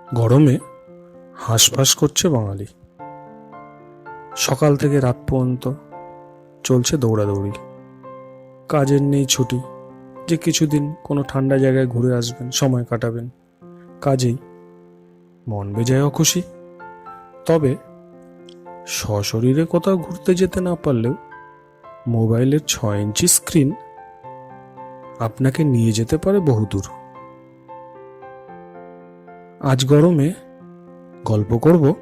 গরমে হাঁসফাঁস করছে বাঙালি। সকাল থেকে রাত পর্যন্ত চলছে দৌড়াদৌড়ি। কাজের নেই ছুটি যে কিছুদিন কোনো ঠান্ডা জায়গায় ঘুরে আসবেন, সময় কাটাবেন। কাজেই মন বেজায় অখুশি। তবে সশরীরে কোথাও ঘুরতে যেতে না পারলেও মোবাইলের 6 ইঞ্চি স্ক্রিন আপনাকে নিয়ে যেতে পারে বহুদূর। আজ গরমে গল্প করব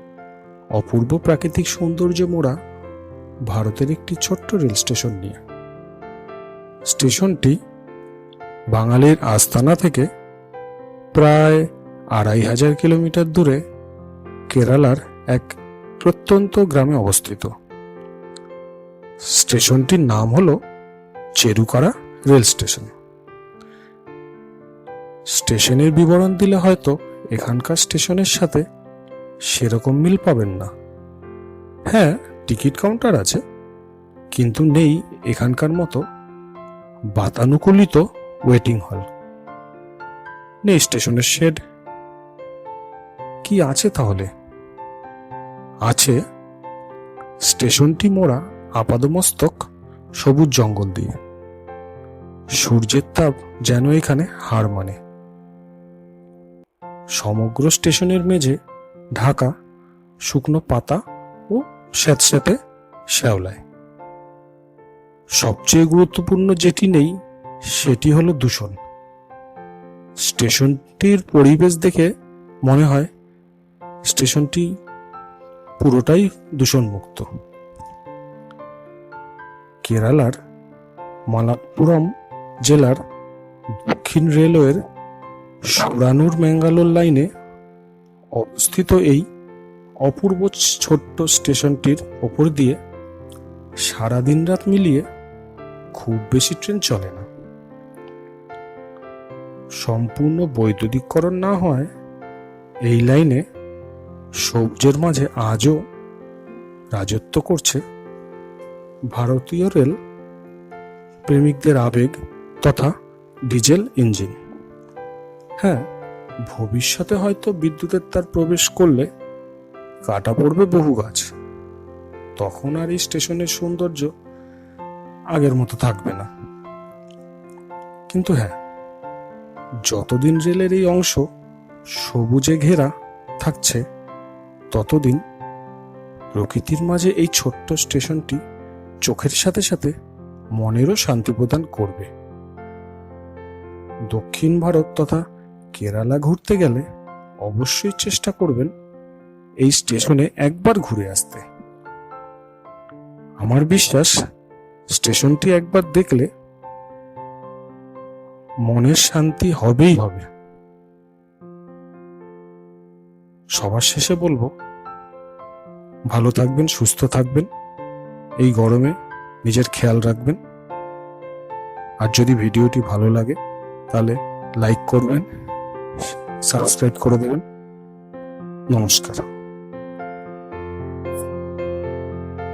অপূর্ব প্রাকৃতিক সৌন্দর্যে মোড়া ভারতের একটি ছোট্ট রেল স্টেশন নিয়ে। স্টেশনটি বাঙালির আস্তানা থেকে প্রায় 2500 কিলোমিটার দূরে কেরালার এক প্রত্যন্ত গ্রামে অবস্থিত। স্টেশনটির নাম হলো চেরুকারা রেল স্টেশন। স্টেশনের বিবরণ দিলে হয়তো এখানকার স্টেশনের সাথে সেরকম মিল পাবেন না। হ্যাঁ, টিকিট কাউন্টার আছে, কিন্তু নেই এখানকার মতো বাতানুকূলিত ওয়েটিং হল, নেই স্টেশনের শেড। কি আছে তাহলে? আছে স্টেশনটি মোড়া আপাদমস্তক সবুজ জঙ্গল দিয়ে। সূর্যের তাপ যেন এখানে হার মানে। সমগ্র স্টেশনের মেঝে ঢাকা শুকনো পাতা ও স্যাঁতস্যাঁতে শ্যাওলায়। সবচেয়ে গুরুত্বপূর্ণ যেটি নেই সেটি হলো দূষণ। স্টেশনটির পরিবেশ দেখে মনে হয় স্টেশনটি পুরোটাই দূষণমুক্ত। কেরালার মালাপ্পুরম জেলার দক্ষিণ রেলওয়ের সুরানুর ম্যাঙ্গালোর লাইনে অবস্থিত এই অপূর্ব ছোট্ট স্টেশনটির ওপর দিয়ে সারাদিন রাত মিলিয়ে খুব বেশি ট্রেন চলে না। সম্পূর্ণ বৈদ্যুতিকরণ না হয় এই লাইনে সবুজের মাঝে আজও রাজত্ব করছে ভারতীয় রেল প্রেমিকদের আবেগ তথা ডিজেল ইঞ্জিন। হ্যাঁ, ভবিষ্যতে হয়তো বিদ্যুতের তার প্রবেশ করলে কাটা পড়বে বহু গাছ, তখন আর এই স্টেশনের সৌন্দর্য আগের মতো থাকবে না। কিন্তু হ্যাঁ, যতদিন রেলের এই অংশ সবুজে ঘেরা থাকছে ততদিন প্রকৃতির মাঝে এই ছোট্ট স্টেশনটি চোখের সাথে সাথে মনেরও শান্তি প্রদান করবে। দক্ষিণ ভারত তথা কেরালা ঘুরতে গেলে অবশ্যই চেষ্টা করবেন এই স্টেশনে একবার ঘুরে আসতে। আমার বিশ্বাস স্টেশনটি একবার দেখলে মনের শান্তি হবেই হবে। সবার শেষে বলবো, ভালো থাকবেন, সুস্থ থাকবেন, এই গরমে নিজের খেয়াল রাখবেন। আর যদি ভিডিওটি ভালো লাগে তাহলে লাইক করবেন, সাবস্ক্রাইব করে দেবেন। নমস্কার।